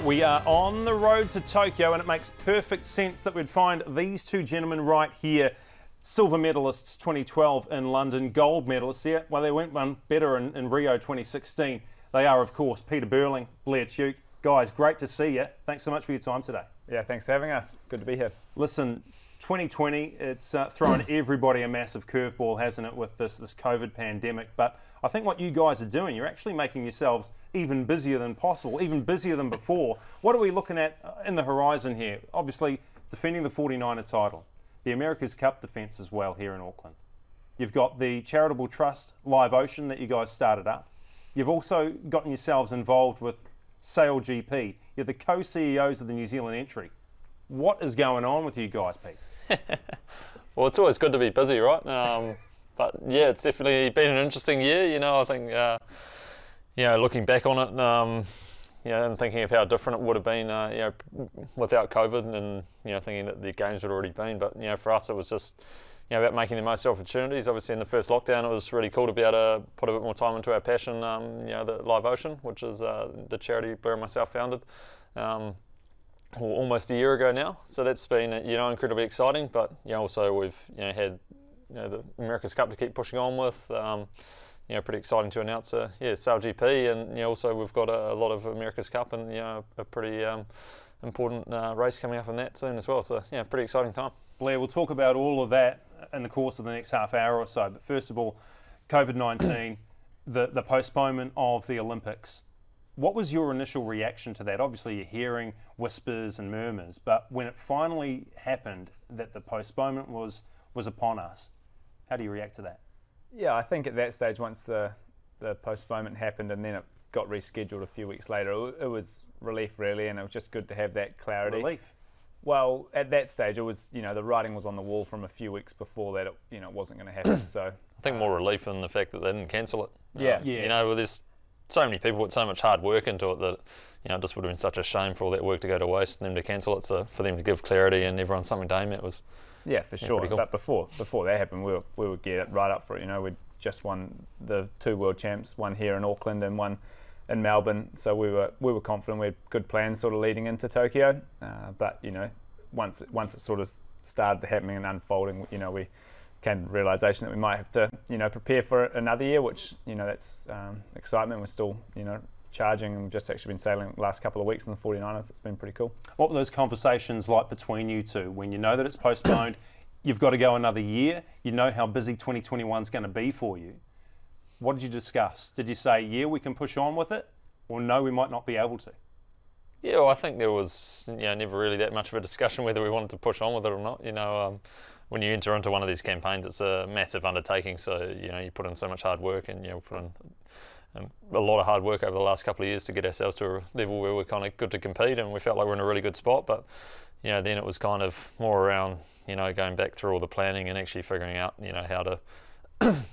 Well, we are on the road to Tokyo, and it makes perfect sense that we'd find these two gentlemen right here. Silver medalists 2012 in London, gold medalists here. Well, they went one better in Rio 2016. They are, of course, Peter Burling, Blair Tuke. Guys, great to see you. Thanks so much for your time today. Yeah, thanks for having us. Good to be here. Listen, 2020, it's thrown everybody a massive curveball, hasn't it, with this COVID pandemic. But I think what you guys are doing, you're actually making yourselves even busier than possible, even busier than before. What are we looking at in the horizon here? Obviously, defending the 49er title, the America's Cup defence as well here in Auckland. You've got the charitable trust, Live Ocean, that you guys started up. You've also gotten yourselves involved with Sail GP. You're the co-CEOs of the New Zealand entry. What is going on with you guys, Pete? Well, it's always good to be busy, right? But yeah, it's definitely been an interesting year. You know, I think, you know, looking back on it, you know, and thinking of how different it would have been, you know, without COVID, and you know, thinking that the games had already been. But you know, for us, it was just, you know, about making the most of opportunities. Obviously, in the first lockdown, it was really cool to be able to put a bit more time into our passion. You know, the Live Ocean, which is the charity Blair and myself founded. Almost a year ago now, so that's been, you know, incredibly exciting. But you know, also we've, you know, had, you know, the America's Cup to keep pushing on with. You know, pretty exciting to announce Sail GP, and you know, also we've got a lot of America's Cup, and you know, a pretty important race coming up in that soon as well. So yeah, pretty exciting time. Blair, we'll talk about all of that in the course of the next half hour or so. But first of all, COVID-19, the postponement of the Olympics. What was your initial reaction to that? Obviously, you're hearing whispers and murmurs, but when it finally happened that the postponement was upon us, how do you react to that? Yeah, I think at that stage, once the postponement happened and then it got rescheduled a few weeks later, it was relief really, and it was just good to have that clarity. Relief? Well, at that stage, it was, you know, the writing was on the wall from a few weeks before that it, you know, wasn't going to happen. So I think more relief in the fact that they didn't cancel it. Yeah. You know, well, there's so many people put so much hard work into it that, you know, it just would have been such a shame for all that work to go to waste and them to cancel it. So for them to give clarity and everyone something to aim at was, yeah, for sure. Cool. But before that happened, we were geared right up for it. You know, we'd just won the 2 world champs, one here in Auckland and one in Melbourne. So we were confident. We had good plans sort of leading into Tokyo. But you know, once it sort of started happening and unfolding, you know, we came to the realisation that we might have to, you know, prepare for another year, which, you know, that's excitement. We're still, you know, charging, and we've just actually been sailing the last couple of weeks in the 49ers. It's been pretty cool. What were those conversations like between you two when you know that it's postponed? You've got to go another year. You know how busy 2021 is going to be for you. What did you discuss? Did you say, yeah, we can push on with it, or no, we might not be able to? Yeah, well, I think there was, you know, never really that much of a discussion whether we wanted to push on with it or not. You know, when you enter into one of these campaigns, it's a massive undertaking. So, you know, you put in so much hard work, and, you know, put in a lot of hard work over the last couple of years to get ourselves to a level where we're kind of good to compete, and we felt like we're in a really good spot. But, you know, then it was kind of more around, you know, going back through all the planning and actually figuring out, you know, how to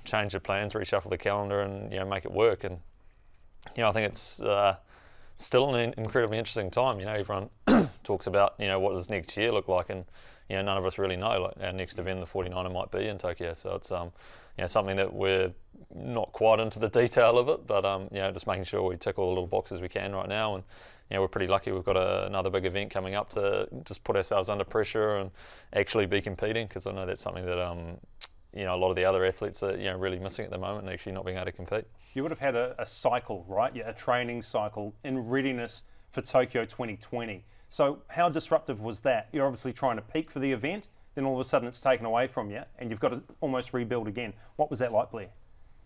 change the plans, reshuffle the calendar, and, you know, make it work. And, you know, I think it's still an incredibly interesting time. You know, everyone talks about, you know, what does next year look like, and, you know, none of us really know. Like, our next event, the 49er, might be in Tokyo. So it's, you know, something that we're not quite into the detail of it, but, you know, just making sure we tick all the little boxes we can right now. And, you know, we're pretty lucky we've got another big event coming up to just put ourselves under pressure and actually be competing, because I know that's something that, you know, a lot of the other athletes are, you know, really missing at the moment, and actually not being able to compete. You would have had a cycle, right? Yeah, a training cycle in readiness for Tokyo 2020. So how disruptive was that? You're obviously trying to peak for the event, then all of a sudden it's taken away from you, and you've got to almost rebuild again. What was that like, Blair?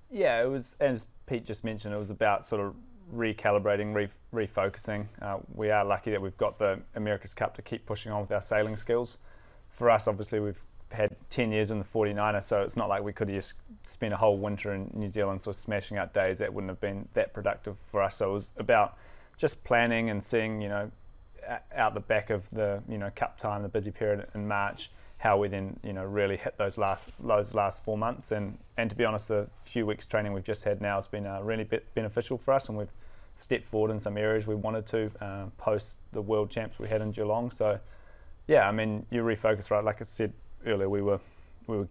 Yeah, it was, as Pete just mentioned, it was about sort of recalibrating, refocusing. We are lucky that we've got the America's Cup to keep pushing on with our sailing skills. For us, obviously, we've had 10 years in the 49er, so it's not like we could have just spent a whole winter in New Zealand sort of smashing out days. That wouldn't have been that productive for us. So it was about just planning and seeing, you know, out the back of the, you know, Cup time, the busy period in March, how we then, you know, really hit those last 4 months. And to be honest, the few weeks training we've just had now has been really beneficial for us, and we've stepped forward in some areas we wanted to post the world champs we had in Geelong. So yeah, I mean, you refocus, right? Like I said earlier, we were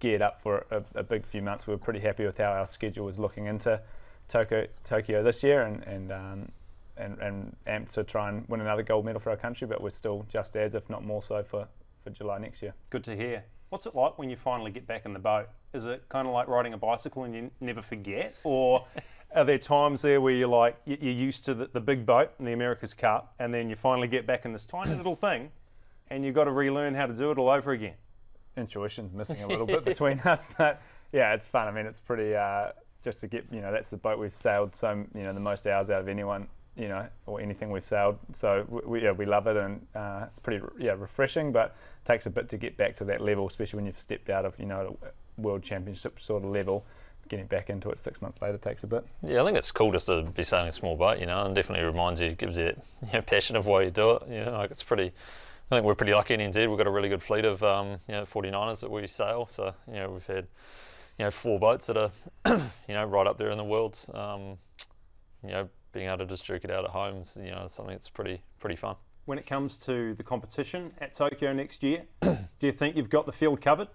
geared up for a big few months. We were pretty happy with how our schedule was looking into Tokyo this year, and and amped to try and win another gold medal for our country, but we're still just as, if not more so, for July next year. Good to hear. What's it like when you finally get back in the boat? Is it kind of like riding a bicycle and you never forget? Or are there times there where you're used to the big boat in the America's Cup, and then you finally get back in this tiny little thing and you've got to relearn how to do it all over again? Intuition's missing a little bit between us, but yeah, it's fun. I mean, it's pretty, just to get, that's the boat we've sailed the most hours out of anyone, or anything we've sailed. So we love it, and it's pretty refreshing, but it takes a bit to get back to that level, especially when you've stepped out of, a world championship sort of level. Getting back into it 6 months later takes a bit. Yeah, I think it's cool just to be sailing a small boat, and definitely reminds you, gives you that passion of why you do it. It's pretty. I think we're pretty lucky in NZ. We've got a really good fleet of 49ers that we sail. So we've had 4 boats that are right up there in the worlds. Being able to just duke it out at home is something that's pretty fun. When it comes to the competition at Tokyo next year, do you think you've got the field covered?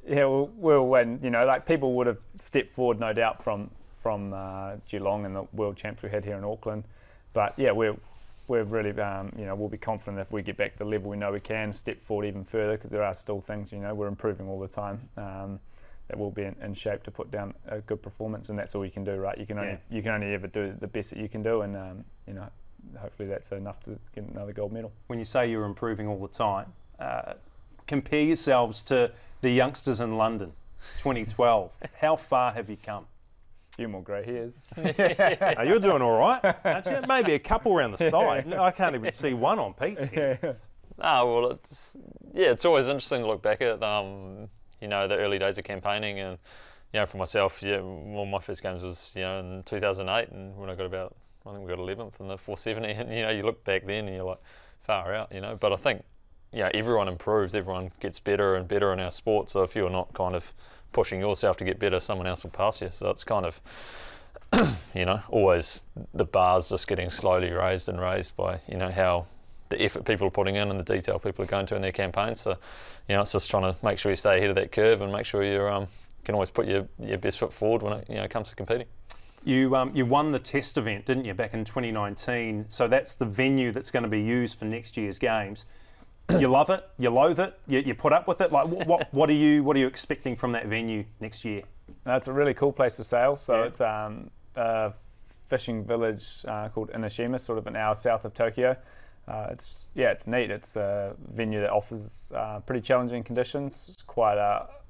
Yeah, we'll win. People would have stepped forward, no doubt, from Geelong and the world champs we had here in Auckland. But yeah, we're really, we'll be confident if we get back to the level we know we can, step forward even further, because there are still things, we're improving all the time, that we'll be in shape to put down a good performance, and that's all you can do, right? You can only ever do the best that you can do, and hopefully that's enough to get another gold medal. When you say you're improving all the time, compare yourselves to the youngsters in London, 2012. How far have you come? A few more grey hairs. Oh, you're doing all right, aren't you? Maybe a couple around the side. No, I can't even see one on Pete's head. Well, it's always interesting to look back at, the early days of campaigning, and for myself, one of my first games was in 2008, and when I got I think we got 11th in the 470, and you look back then and you're like, far out, But I think everyone improves, everyone gets better and better in our sport. So if you're not kind of pushing yourself to get better, someone else will pass you. So it's kind of, always the bar's just getting slowly raised and raised by, how the effort people are putting in and the detail people are going to in their campaigns. So, it's just trying to make sure you stay ahead of that curve and make sure you can always put your best foot forward when it comes to competing. You won the test event, didn't you, back in 2019? So that's the venue that's going to be used for next year's games. You love it, you loathe it, you put up with it. Like, what are you expecting from that venue next year? It's a really cool place to sail. So it's a fishing village called Inashima, sort of an hour south of Tokyo. It's neat. It's a venue that offers pretty challenging conditions. It's quite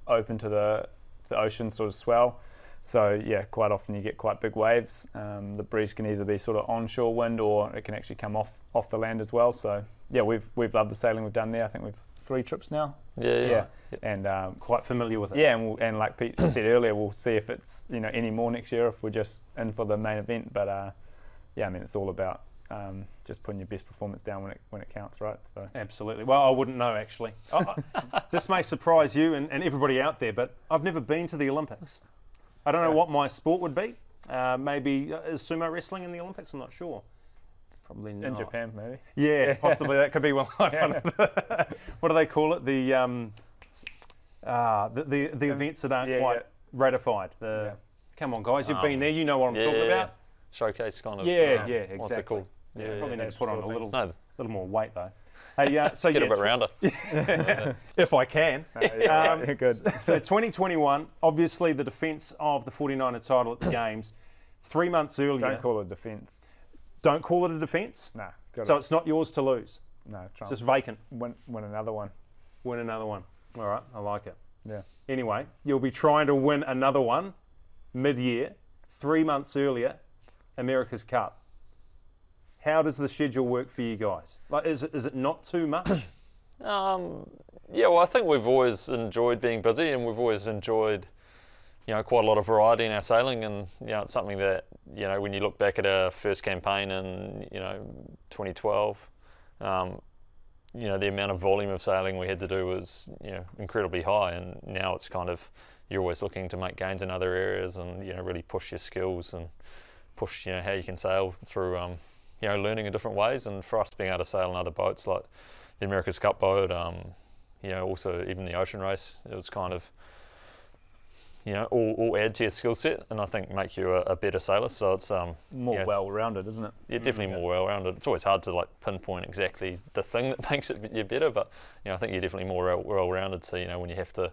open to the ocean sort of swell. So quite often you get quite big waves. The breeze can either be sort of onshore wind, or it can actually come off the land as well. So we've loved the sailing we've done there. I think we've 3 trips now. Yeah. And quite familiar with it. Yeah, and like Pete said earlier, we'll see if it's any more next year, if we're just in for the main event. But I mean, it's all about just putting your best performance down when it counts, right? So absolutely. Well, I wouldn't know actually. This may surprise you and everybody out there, but I've never been to the Olympics. I don't know what my sport would be. Maybe is sumo wrestling in the Olympics? I'm not sure. Probably not. In Japan, maybe. Yeah, possibly that could be one. What do they call it? The events that aren't quite ratified. Come on, guys, you've been there. You know what I'm talking about. Showcase kind of. Exactly. What's it called? Yeah, probably need to put on a little more weight though. Hey, so get a bit rounder. If I can. Good. So 2021, obviously the defence of the 49er title at the Games. 3 months earlier. Don't call it a defence. Don't call it a defence? Nah. So it's not yours to lose? No. It's just vacant? Win another one. Win another one. All right, I like it. Yeah. Anyway, you'll be trying to win another one mid-year, 3 months earlier, America's Cup. How does the schedule work for you guys? Like, is it not too much? Well, I think we've always enjoyed being busy, and we've always enjoyed, quite a lot of variety in our sailing, and it's something that when you look back at our first campaign in 2012, the amount of volume of sailing we had to do was incredibly high, and now it's kind of you're always looking to make gains in other areas and really push your skills and push how you can sail through. Learning in different ways, and for us being able to sail on other boats like the America's Cup boat, also even the ocean race, it was kind of, all add to your skill set, and I think make you a better sailor. So it's more well-rounded, isn't it? Yeah, definitely more well-rounded. It's always hard to like pinpoint exactly the thing that makes it you better, but I think you're definitely more well-rounded. So when you have to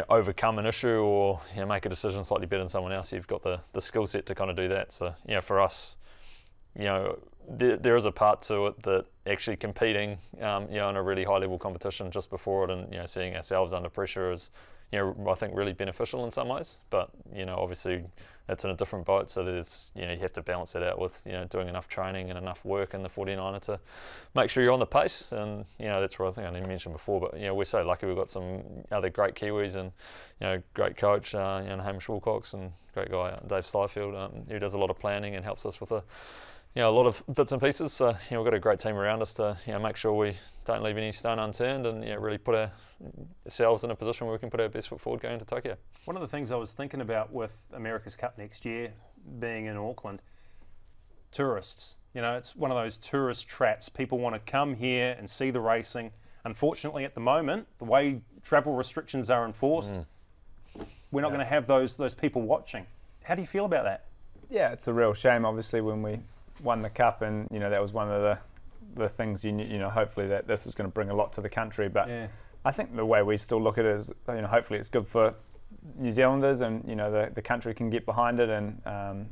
overcome an issue or make a decision slightly better than someone else, you've got the skill set to kind of do that. So for us, there is a part to it that actually competing in a really high level competition just before it, and seeing ourselves under pressure is I think really beneficial in some ways, but obviously it's in a different boat, so there's you have to balance it out with doing enough training and enough work in the 49er to make sure you're on the pace. And that's what I think I didn't mention before, but we're so lucky we've got some other great Kiwis and great coach Hamish Wilcox, and great guy Dave Slyfield, who does a lot of planning and helps us with a lot of bits and pieces. So we've got a great team around us to make sure we don't leave any stone unturned, and really put ourselves in a position where we can put our best foot forward going to Tokyo. One of the things I was thinking about with America's Cup next year being in Auckland, tourists. It's one of those tourist traps. People want to come here and see the racing. Unfortunately, at the moment, the way travel restrictions are enforced, we're not going to have those people watching. How do you feel about that? Yeah, it's a real shame. Obviously, when we won the cup, and that was one of the things hopefully that this was going to bring a lot to the country. But I think the way we still look at it is, hopefully it's good for New Zealanders, and the country can get behind it, and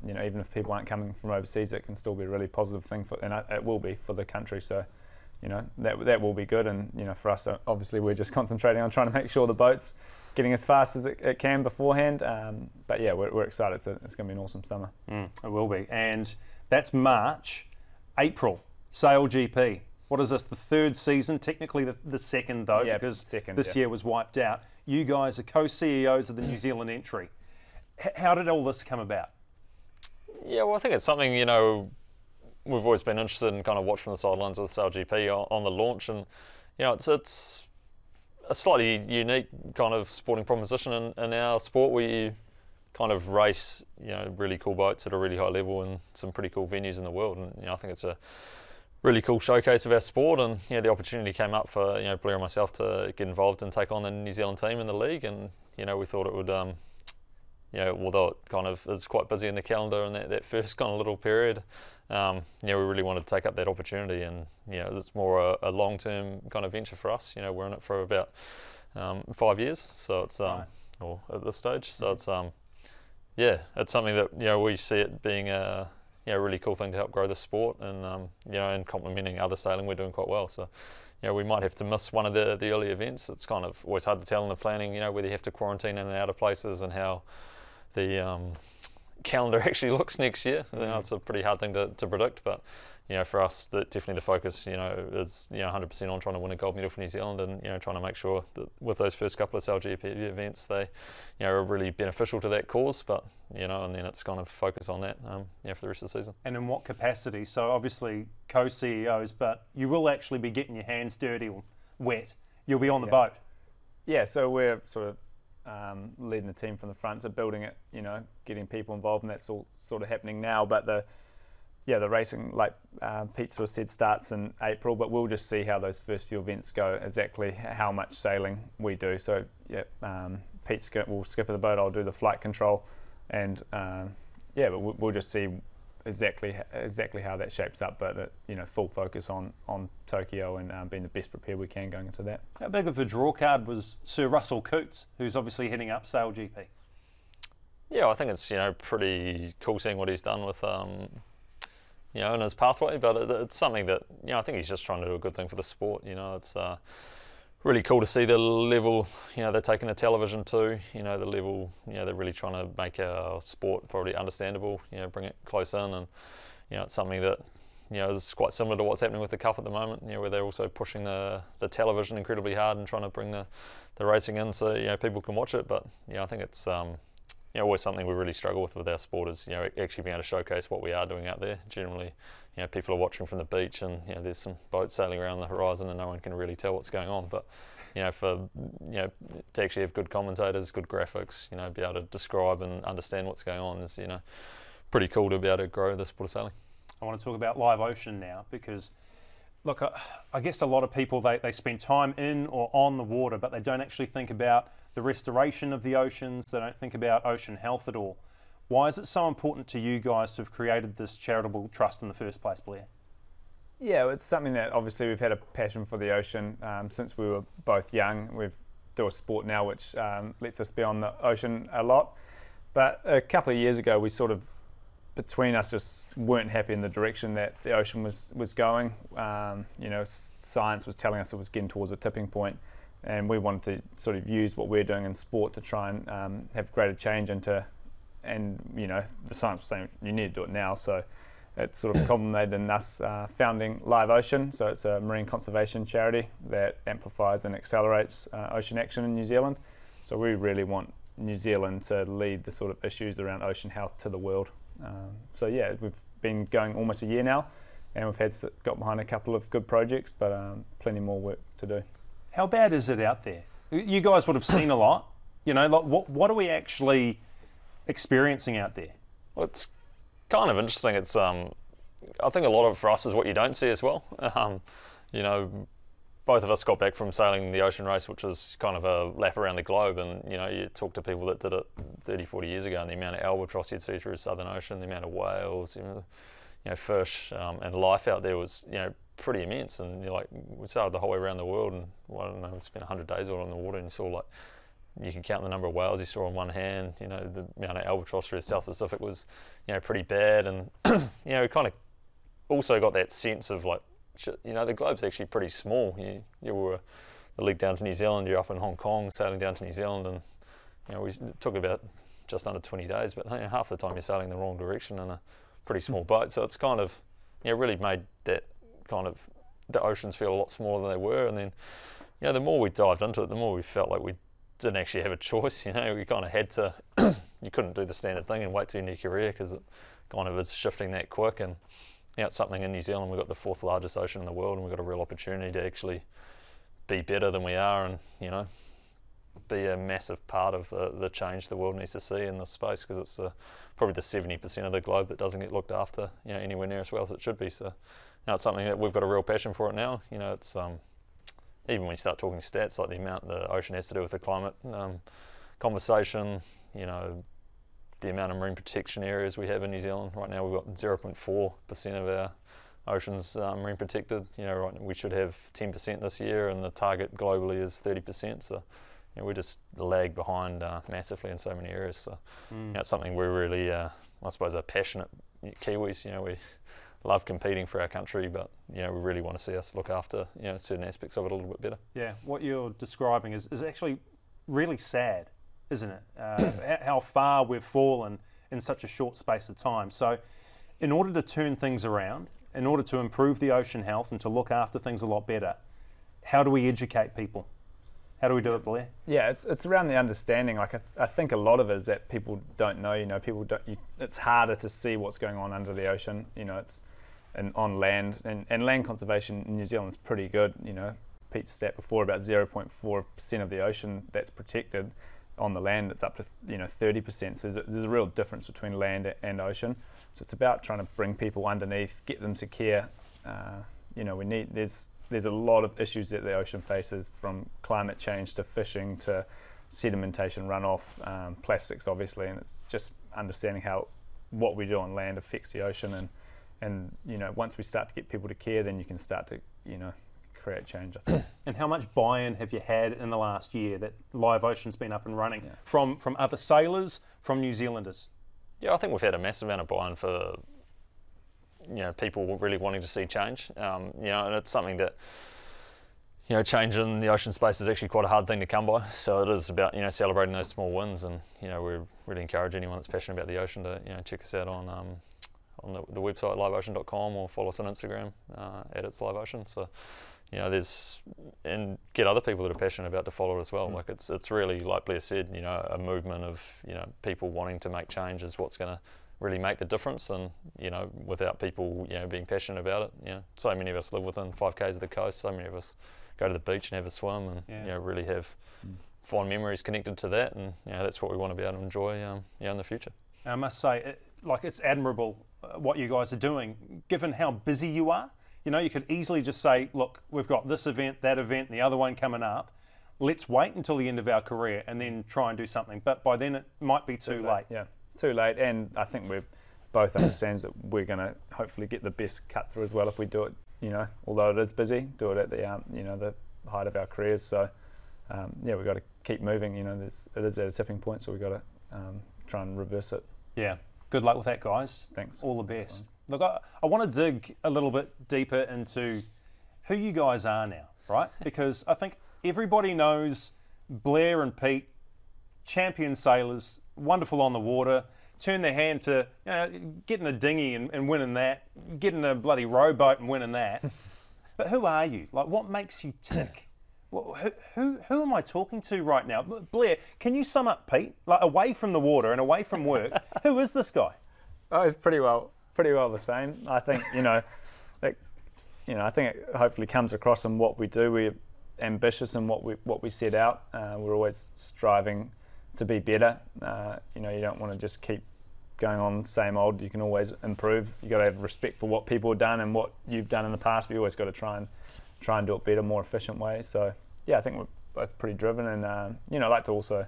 even if people aren't coming from overseas, it can still be a really positive thing and it will be for the country. So that will be good, and for us, obviously we're just concentrating on trying to make sure the boat's getting as fast as it can beforehand. But yeah, we're excited. It's going to be an awesome summer. It will be. And that's March. April, Sail GP. What is this, the third season? Technically the second though, because this year was wiped out. You guys are co-CEOs of the New Zealand entry. How did all this come about? Yeah, well, I think it's something, we've always been interested in, kind of watch from the sidelines with Sail GP on the launch, and it's a slightly unique kind of sporting proposition in our sport, where you kind of race really cool boats at a really high level in some pretty cool venues in the world. And I think it's a really cool showcase of our sport, and the opportunity came up for Blair and myself to get involved and take on the New Zealand team in the league. And we thought it would although it kind of is quite busy in the calendar in that first kind of little period, we really wanted to take up that opportunity. And it's more a long-term kind of venture for us. We're in it for about 5 years, so it's or at this stage, so it's it's something that we see it being a really cool thing to help grow the sport, and and complementing other sailing we're doing quite well. So we might have to miss one of the early events. It's kind of always hard to tell in the planning, whether you have to quarantine in and out of places, and how the calendar actually looks next year. It's a pretty hard thing to predict, but for us, definitely the focus is 100% on trying to win a gold medal for New Zealand, and trying to make sure that with those first couple of Sail GP events, they are really beneficial to that cause. But and then it's kind of focus on that for the rest of the season. And in what capacity? So obviously co-CEOs, but you will actually be getting your hands dirty or wet. You'll be on the boat. Yeah, so we're sort of leading the team from the front, so building it, getting people involved, and that's all sort of happening now. But the racing, like Pete sort of said, starts in April, but we'll just see how those first few events go, exactly how much sailing we do. So Pete's will skip the boat, I'll do the flight control, and but we'll just see exactly how that shapes up. But full focus on Tokyo, and being the best prepared we can going into that. How big of a draw card was Sir Russell Cootes, who's obviously heading up Sail GP? Yeah, I think it's pretty cool seeing what he's done with in his pathway, but it's something that I think he's just trying to do a good thing for the sport. It's really cool to see the level they're taking the television to. The level they're really trying to make our sport probably understandable. Bring it close in, and it's something that is quite similar to what's happening with the Cup at the moment. Where they're also pushing the television incredibly hard and trying to bring the racing in, so people can watch it. But I think it's always something we really struggle with our sport is actually being able to showcase what we are doing out there. Generally, people are watching from the beach, and there's some boats sailing around the horizon, and no one can really tell what's going on. But to actually have good commentators, good graphics, be able to describe and understand what's going on is pretty cool to be able to grow the sport of sailing. I want to talk about Live Ocean now, because Look, I guess a lot of people, they spend time in or on the water, but they don't actually think about the restoration of the oceans. They don't think about ocean health at all. Why is it so important to you guys to have created this charitable trust in the first place, Blair? Yeah, it's something that obviously we've had a passion for the ocean since we were both young. We do a sport now which lets us be on the ocean a lot. But a couple of years ago, we sort of, between us, just weren't happy in the direction that the ocean was going. You know, science was telling us it was getting towards a tipping point, and we wanted to sort of use what we're doing in sport to try and have greater change into, and you know, the science was saying you need to do it now. So it sort of culminated in us founding Live Ocean. So it's a marine conservation charity that amplifies and accelerates ocean action in New Zealand. So we really want New Zealand to lead the sort of issues around ocean health to the world. So yeah, we've been going almost a year now, and we've got behind a couple of good projects, but plenty more work to do. How bad is it out there? You guys would have seen a lot. You know, like what are we actually experiencing out there? Well, it's kind of interesting. It's I think a lot of it for us is what you don't see as well. You know, both of us got back from sailing the ocean race, which was kind of a lap around the globe, and you know, you talk to people that did it 30, 40 years ago, and the amount of albatross you'd see through the Southern Ocean, the amount of whales, you know, fish, and life out there was, you know, pretty immense. And you're like, we sailed the whole way around the world, and well, I don't know, we spent 100 days all on the water, and you saw, like, you can count the number of whales you saw on one hand. You know, the amount of albatross through the South Pacific was, you know, pretty bad. And you know, we kind of also got that sense of like, you know, the globe's actually pretty small. You were the league down to New Zealand, you're up in Hong Kong sailing down to New Zealand, and you know, it took about just under 20 days, but you know, half the time you're sailing the wrong direction in a pretty small boat. So it's kind of, you know, really made that kind of, the oceans feel a lot smaller than they were. And then, you know, the more we dived into it, the more we felt like we didn't actually have a choice. You know, we kind of had to, you couldn't do the standard thing and wait till your new career, because it kind of is shifting that quick. And you know, it's something in New Zealand, we've got the 4th largest ocean in the world, and we've got a real opportunity to actually be better than we are, and you know, be a massive part of the change the world needs to see in this space, because it's probably the 70% of the globe that doesn't get looked after, you know, anywhere near as well as it should be. So now it's something that we've got a real passion for it now. You know, it's even when you start talking stats, like the amount the ocean has to do with the climate conversation, you know, the amount of marine protection areas we have in New Zealand. Right now we've got 0.4% of our oceans marine protected. You know, right, we should have 10% this year, and the target globally is 30%. So, you know, we just lag behind massively in so many areas. So, you know, it's something we're really, I suppose, are passionate Kiwis. You know, we love competing for our country, but you know, we really want to see us look after, you know, certain aspects of it a little bit better. Yeah, what you're describing is actually really sad, isn't it? How far we've fallen in such a short space of time. So in order to turn things around, in order to improve the ocean health and to look after things a lot better, how do we educate people? How do we do it, Blair? Yeah, it's around the understanding. Like I think a lot of it is that people don't know. You know, people don't. It's harder to see what's going on under the ocean. You know, it's on land, and land conservation in New Zealand is pretty good. You know, Pete's stat before, about 0.4% of the ocean that's protected. On the land, it's up to 30%. So there's a real difference between land and ocean. So it's about trying to bring people underneath, get them to care. You know, there's a lot of issues that the ocean faces, from climate change to fishing to sedimentation runoff, plastics obviously, and it's just understanding how what we do on land affects the ocean, and you know, once we start to get people to care, then you can start to, you know, create change, I think. And how much buy-in have you had in the last year that Live Ocean's been up and running, from other sailors, from New Zealanders? Yeah, I think we've had a massive amount of buy-in for, you know, people really wanting to see change. You know, and it's something that, you know, change in the ocean space is actually quite a hard thing to come by. So it is about, you know, celebrating those small wins, and you know, we really encourage anyone that's passionate about the ocean to, you know, check us out on the website liveocean.com, or follow us on Instagram at It's Live Ocean. So, you know, and get other people that are passionate about to follow it as well. Like it's really, like Blair said, you know, a movement of, you know, people wanting to make change is what's going to really make the difference. And you know, without people, you know, being passionate about it, you know, so many of us live within 5 k's of the coast. So many of us go to the beach and have a swim, and you know, really have fond memories connected to that. And you know, that's what we want to be able to enjoy, you know, in the future. I must say, it's admirable what you guys are doing, given how busy you are. You know, you could easily just say, look, we've got this event, that event, and the other one coming up. Let's wait until the end of our career and then try and do something. But by then it might be too late. Yeah, too late. And I think we're both understands that we're going to hopefully get the best cut through as well if we do it. You know, although it is busy, do it at the you know, the height of our careers. So yeah, we've got to keep moving. You know, it is at a tipping point, so we've got to try and reverse it. Yeah. Good luck with that, guys. Thanks. All the best. Look, I want to dig a little bit deeper into who you guys are now, right? Because I think everybody knows Blair and Pete, champion sailors, wonderful on the water, turn their hand to, you know, getting a dinghy and winning that, getting a bloody rowboat and winning that. But who are you? Like, what makes you tick? Who am I talking to right now? Blair, can you sum up Pete? Like, away from the water and away from work, who is this guy? Oh, it's pretty well the same. I think, you know, I think it hopefully comes across in what we do. We're ambitious in what we set out. We're always striving to be better. You know, you don't want to just keep going on the same old. You can always improve. You got to have respect for what people have done and what you've done in the past. But you always got to try and do it better, more efficient way. So yeah, I think we're both pretty driven, and you know, I like to also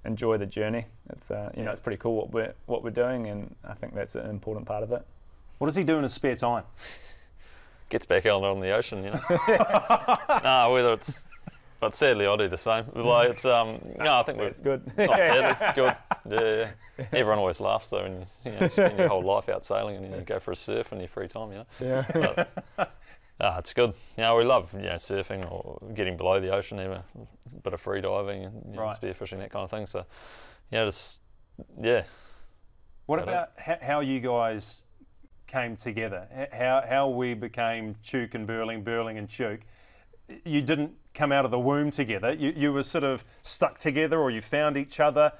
enjoy the journey. It's you know, it's pretty cool what we're doing, and I think that's an important part of it. What does he do in his spare time? Gets back out on the ocean, you know. No, whether it's, but sadly I do the same. Like it's no, I think It's good. not sadly, good. Yeah. Everyone always laughs though, when you spend your whole life out sailing and then you go for a surf in your free time, you know. Yeah. But, it's good. You know, we love surfing or getting below the ocean, even a bit of free diving and spearfishing, that kind of thing. So just What about how you guys came together? How we became Tuke and Burling, Burling and Tuke? You didn't come out of the womb together. You were sort of stuck together, or you found each other.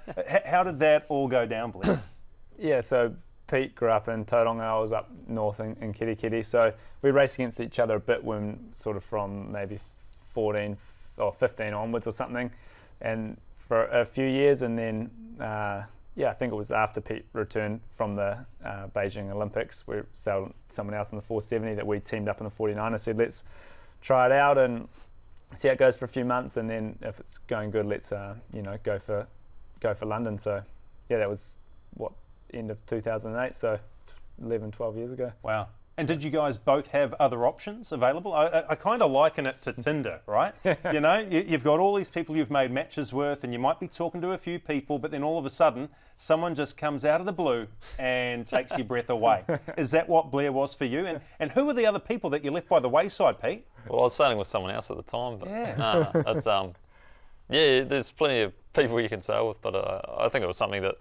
How did that all go down, Blair? Yeah, so Pete grew up in Tauranga. I was up north in Kirikiri. So we raced against each other a bit when sort of from maybe 14 or 15 onwards or something, and for a few years, and then I think it was after Pete returned from the Beijing Olympics. We sailed someone else in the 470 that we teamed up in the 49. I said, let's try it out and see how it goes for a few months, and then if it's going good, let's go for London. So yeah, that was end of 2008, so 12 years ago. Wow. And did you guys both have other options available? I kind of liken it to Tinder, right? You know, you've got all these people you've made matches with, and you might be talking to a few people, but then all of a sudden, someone just comes out of the blue and takes your breath away. Is that what Blair was for you? And who were the other people that you left by the wayside, Pete? Well, I was sailing with someone else at the time, but it's there's plenty of people you can sail with, but I think it was something that,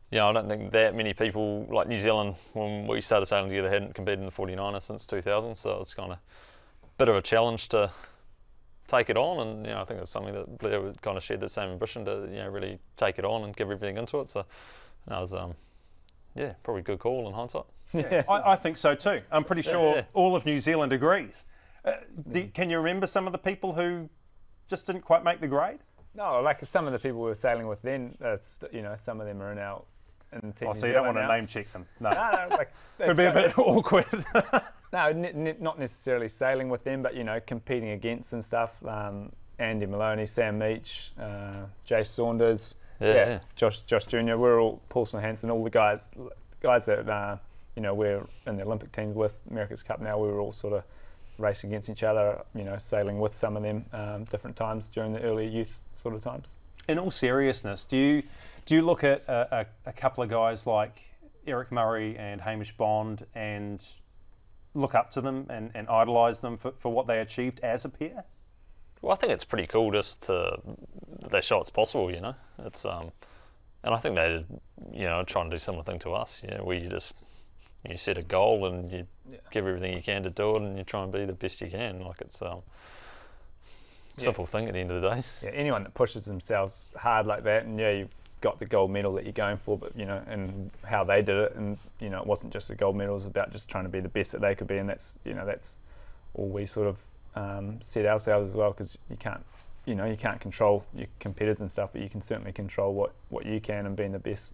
you know, I don't think that many people, like New Zealand, when we started sailing together, hadn't competed in the 49er since 2000, so it's kind of a bit of a challenge to take it on, and, you know, I think it was something that Blair kind of shared that same ambition to, you know, really take it on and give everything into it, so that was, probably a good call in hindsight. Yeah, I think so too. I'm pretty sure all of New Zealand agrees. Can you remember some of the people who just didn't quite make the grade? No, like some of the people we were sailing with then, you know, some of them are now in Team so you don't want to name check them? No. No, Could be a bit awkward. No, not necessarily sailing with them, but, you know, competing against and stuff. Andy Maloney, Sam Meach, Jace Saunders, Josh Jr. We're all, Paulson Hansen, all the guys that you know, we're in the Olympic teams with, America's Cup now. We were all sort of racing against each other, you know, sailing with some of them different times during the early youth sort of times. In all seriousness, do you look at a couple of guys like Eric Murray and Hamish Bond and look up to them and idolise them for what they achieved as a pair? Well, I think it's pretty cool just they show it's possible, you know. It's and I think they, you know, try and do similar thing to us, you know, where you set a goal and you give everything you can to do it, and you try and be the best you can. Like, it's simple thing at the end of the day. Yeah, anyone that pushes themselves hard like that, and you've got the gold medal that you're going for, but, you know, and how they did it, and, you know, it wasn't just the gold medal, it was about just trying to be the best that they could be, and that's, you know, that's all we sort of set ourselves as well, because you can't control your competitors and stuff, but you can certainly control what you can, and being the best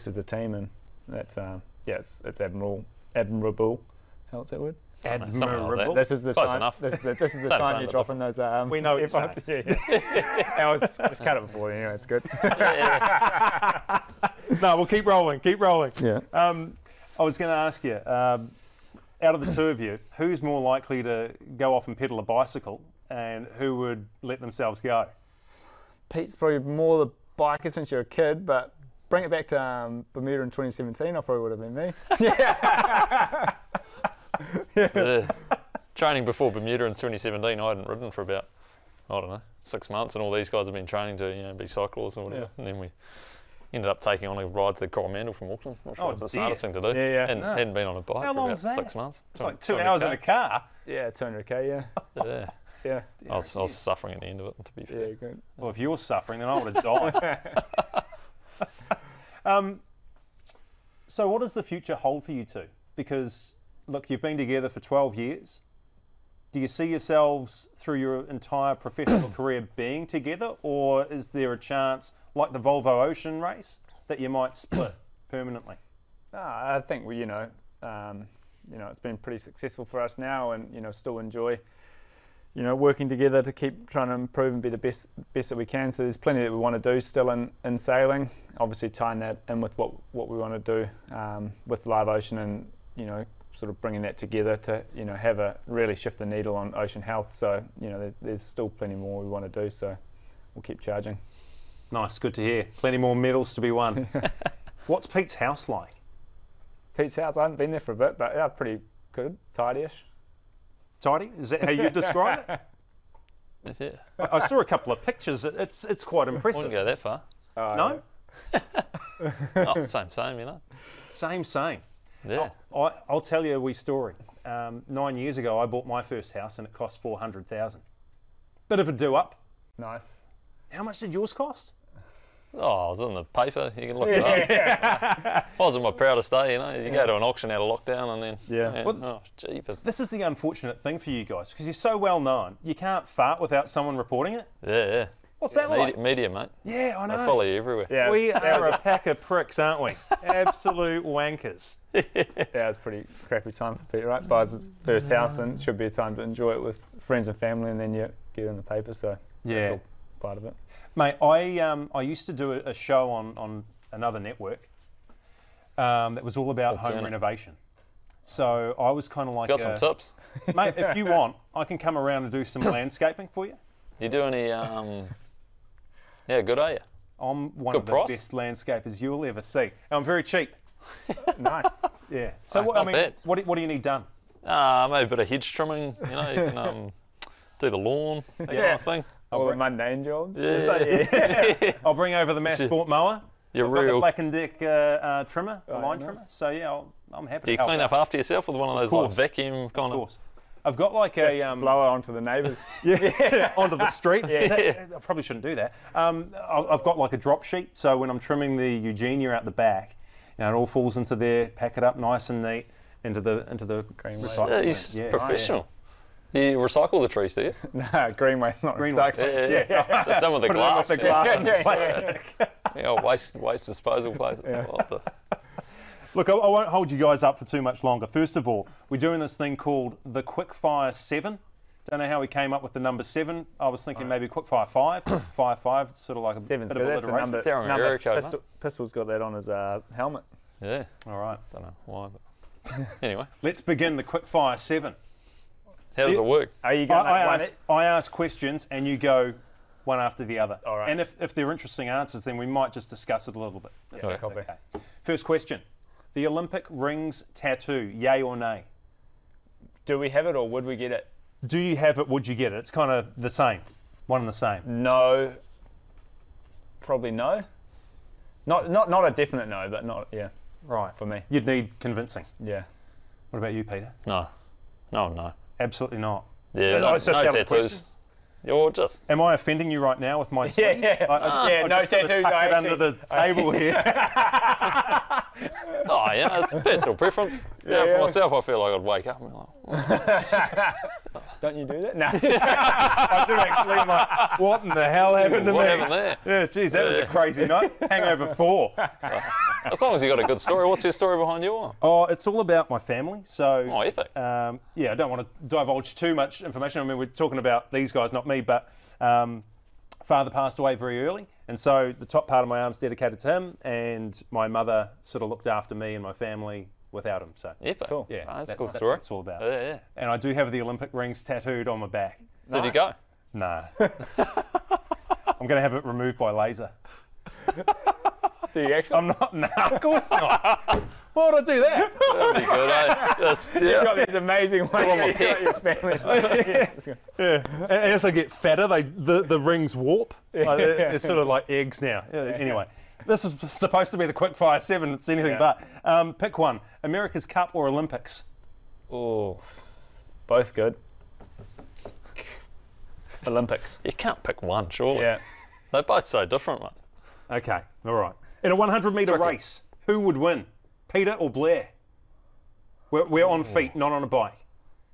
as a team, and that's it's admirable. How's that word? something like Admirable. This is the Close time. enough. This is the Same, time same, you're but dropping those. We know what you're earphones. Yeah. I was just cut it before. Anyway, it's good. No, we'll keep rolling. Keep rolling. Yeah. I was going to ask you, out of the two of you, who's more likely to go off and pedal a bicycle, and who would let themselves go? Pete's probably more the biker since you're a kid, but bring it back to Bermuda in 2017, I probably would have been me. Yeah. Training before Bermuda in 2017, I hadn't ridden for about, I don't know, 6 months, and all these guys have been training to be cyclists or whatever. Yeah. And then we ended up taking on a ride to the Coromandel from Auckland. Not sure it's the dear. smartest thing to do. Yeah. And hadn't been on a bike How for long about is that? 6 months. It's like 2 hours in a car. Yeah, 200k. Yeah. Yeah. Yeah. I was suffering at the end of it, to be fair. Yeah. Good. Well, if you're suffering, then I would have died. So what does the future hold for you two? Because, look, you've been together for 12 years. Do you see yourselves through your entire professional career being together, or is there a chance, like the Volvo Ocean race, that you might split permanently? I think it's been pretty successful for us now, and still enjoy working together to keep trying to improve and be the best that we can. So there's plenty that we want to do still in sailing. Obviously tying that in with what we want to do with Live Ocean, and sort of bringing that together to have really shift the needle on ocean health. So there's still plenty more we want to do. So we'll keep charging. Nice, good to hear. Plenty more medals to be won. What's Pete's house like? Pete's house, I haven't been there for a bit, but yeah, pretty good, tidy-ish. Tidy? Is that how you describe it? Yeah. I saw a couple of pictures. It's quite impressive. Wouldn't go that far. No? Oh, same, Same. Yeah. I'll tell you a wee story. 9 years ago, I bought my first house and it cost $400,000. Bit of a do-up. Nice. How much did yours cost? Oh, I was in the paper. You can look it up. Wasn't my proudest day, You go to an auction out of lockdown and then... Yeah. Oh, jeepers. This is the unfortunate thing for you guys, because you're so well known. You can't fart without someone reporting it. Yeah. What's that like? Media, mate. Yeah, I know. They follow you everywhere. Yeah. We are a pack of pricks, aren't we? Absolute wankers. Yeah, it's a pretty crappy time for Pete, right? Buys his first house, and it should be a time to enjoy it with friends and family, and then you get it in the paper. So that's all part of it. Mate, I used to do a show on another network that was all about home renovation. So I was kind of like, Got some tips. mate, if you want, I can come around and do some landscaping for you. You do any? Yeah, good, are you? I'm one Good of the price? best landscapers you'll ever see. And I'm very cheap. Nice. Yeah. So Not bad. what do you need done? Maybe a bit of hedge trimming. You can do the lawn, that kind of thing. All the mundane jobs. Yeah. I'll bring over the Mass Sport mower. You're I've got the real. Black and Deck trimmer, the line nice. trimmer. So yeah, I'm happy Do you to help clean out. up after yourself with one of those like course. vacuum kind Of of? course. I've got like a Blower onto the neighbours. onto the street. Yeah. I probably shouldn't do that. I've got like a drop sheet, so when I'm trimming the Eugenia out the back, it all falls into there. Pack it up nice and neat into the Green waste. recycling Yeah, bin. he's Yeah. professional. You recycle the trees, do you? Nah, green waste, not Green recycling. waste. Yeah. Just some of the Put it in glass. with the glass and Yeah. plastic. Waste disposal place. What the- Look, I won't hold you guys up for too much longer. First of all, we're doing this thing called the Quickfire 7. Don't know how we came up with the number 7. I was thinking maybe Quickfire 5. Fire 5, it's sort of like a Seven's bit good. of That's the alliteration. number. Darren number. Erico, Pistol, Pistol's got that on his helmet. Yeah. All right, Don't know why, but anyway, let's begin the Quickfire 7. how does it work? Are you going I ask questions and you go one after the other. All right. And if they're interesting answers, then we might just discuss it a little bit. if Okay. that's Copy. okay. First question. The Olympic rings tattoo, yay or nay? Do we have it, or would we get it? Do you have it, would you get it? It's kind of the same, one and the same. No. Probably no. Not a definite no, but not, yeah, Right. for me. You'd need convincing. Yeah. What about you, Peter? No. Absolutely not. Yeah, No, no, it's just out of the tattoos. question. You're just. Am I offending you right now with my sleeve? Yeah. I No just sort of tattoos, tuck I it under actually- the table here. Oh, it's personal preference. Yeah. For myself, I feel like I'd wake up and be like, Don't you do that? No. I do actually. I'm like, what in the hell happened to me? What happened there? Yeah, geez, that was a crazy night. Hangover 4. As long as you got a good story. What's your story behind your one? Oh, it's all about my family. So, Oh, epic. yeah, I don't want to divulge too much information. I mean, we're talking about these guys, not me, but father passed away very early. And so the top part of my arm's dedicated to him, and my mother sort of looked after me and my family without him. So, Epic. Cool. yeah, That's a that's cool what story. it's all about. Yeah. And I do have the Olympic rings tattooed on my back. Did you go? Nah. I'm going to have it removed by laser. Do you actually? I'm not. Nah, of course not. Why would I do that? That'd be good, eh? Just, You've yeah. got these amazing ones that you've got your family. Yeah. And as I get fatter, the rings warp. Like, they're sort of like eggs now. Yeah, anyway, this is supposed to be the quickfire 7. It's anything but. Pick one: America's Cup or Olympics? Oh, both good. Olympics. You can't pick one, surely. Yeah. They're both so different, mate. Okay, all right. In a 100-metre Tricky. race, who would win, Peter or Blair? We're on feet, not on a bike.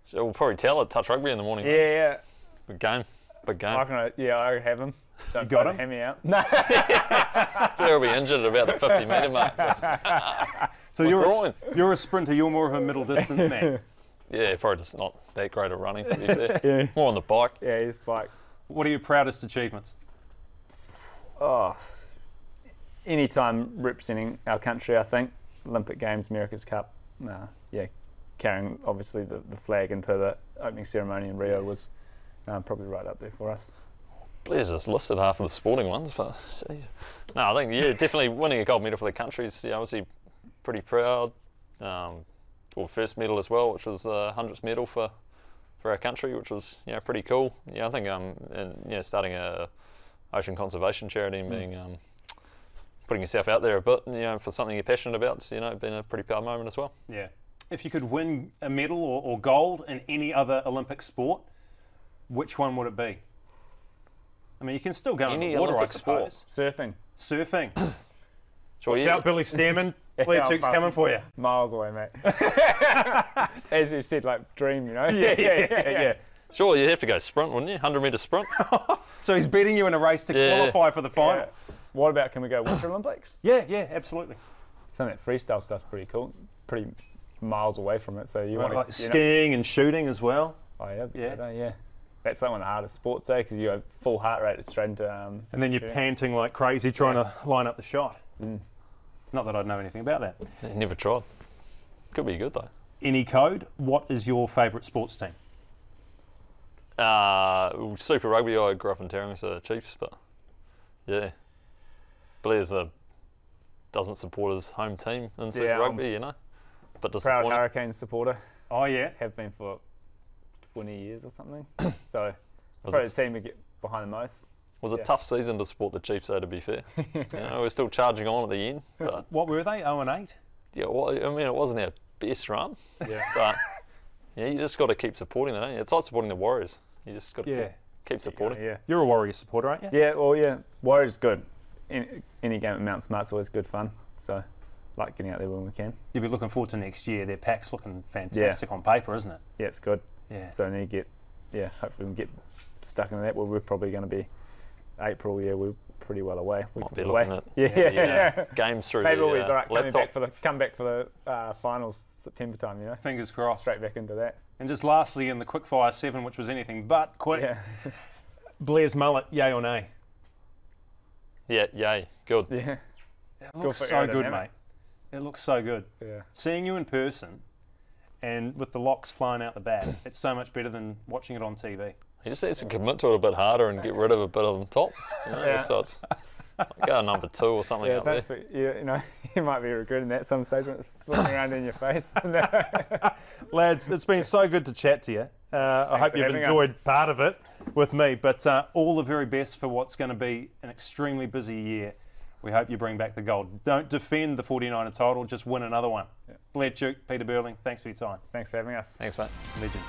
So we'll probably tell at touch rugby in the morning. mate. Yeah. Big game. Big game. I have him. Don't You got him? Hand me out. No. Blair will be injured at about the 50-metre mark. So you're a sprinter. You're more of a middle distance man. Yeah, probably just not that great at running, to be fair. Yeah. More on the bike. Yeah, he's bike. What are your proudest achievements? Oh, anytime representing our country, I think. Olympic Games, America's Cup. Yeah, carrying obviously the flag into the opening ceremony in Rio was probably right up there for us. Blair's just listed half of the sporting ones, but jeez. No, I think, yeah, definitely winning a gold medal for the country is obviously pretty proud. Well, first medal as well, which was the 100th medal for our country, which was pretty cool. Yeah, I think and starting a ocean conservation charity and being putting yourself out there a bit, for something you're passionate about, it's, been a pretty proud moment as well. Yeah. If you could win a medal or gold in any other Olympic sport, which one would it be? I mean, you can still go in Any the water, I Olympic sport? suppose. Surfing. Surfing. Sure, Watch yeah. out, Billy Stearman. Blair Tuke's coming for you. Miles away, mate. As you said, like dream, Yeah. Sure, you'd have to go sprint, wouldn't you? 100-metre sprint. So he's beating you in a race to Yeah. qualify for the final. Yeah. What about, can we go Winter Olympics? Yeah, absolutely. Some of that freestyle stuff's pretty cool. Pretty miles away from it, so you want Like to skiing and shooting as well. Oh yeah, Yeah. yeah. That's like one of the hardest sports, because you have full heart rate straight into. And then you're panting like crazy trying to line up the shot. Not that I'd know anything about that. Yeah, never tried. Could be good though. Any code, what is your favourite sports team? Super Rugby, I grew up in Tauranga, so Chiefs, but yeah. Blair's doesn't support his home team in Super Rugby, but Proud disappointing. Hurricanes supporter. Oh, yeah. Have been for 20 years or something. So Was probably it- the team we get behind the most. Was a tough season to support the Chiefs, though, to be fair. We're still charging on at the end, but What were they, 0-8? yeah, well, I mean, it wasn't our best run, Yeah. but you just got to keep supporting them, don't you? It's like supporting the Warriors. You just got to keep supporting. Yeah. You're a Warriors supporter, aren't you? Yeah. Well, yeah. Warriors good. Any game at Mount Smart's always good fun. So, like getting out there when we can. You'll be looking forward to next year. Their pack's looking fantastic on paper, isn't it? Yeah, it's good. Yeah. So then you get, hopefully we can get stuck into that. Well, we're probably going to be April. Yeah, we're pretty well away. We Might could be away. looking at Yeah. games through Maybe the we'll be right, laptop. come back for the finals September time. Fingers crossed. Straight back into that. And just lastly, in the quickfire 7, which was anything but quick, Yeah. Blair's mullet, yay or nay? Yeah, yay, good. Yeah. It looks for so good, aerodynamic. mate. It looks so good. Yeah. Seeing you in person and with the locks flying out the back, it's so much better than watching it on TV. He just needs to commit to it a bit harder and get rid of a bit of the top. Yeah. So it's go number 2 or something Yeah, up there. that's what, you might be regretting that some stage when it's flipping around in your face. Lads, it's been so good to chat to you. I hope for you've having enjoyed us. part of it with me, but all the very best for what's going to be an extremely busy year. We hope you bring back the gold. Don't defend the 49er title, just win another one. Blair Tuke, Peter Burling, thanks for your time. Thanks for having us. Thanks, mate. Legend.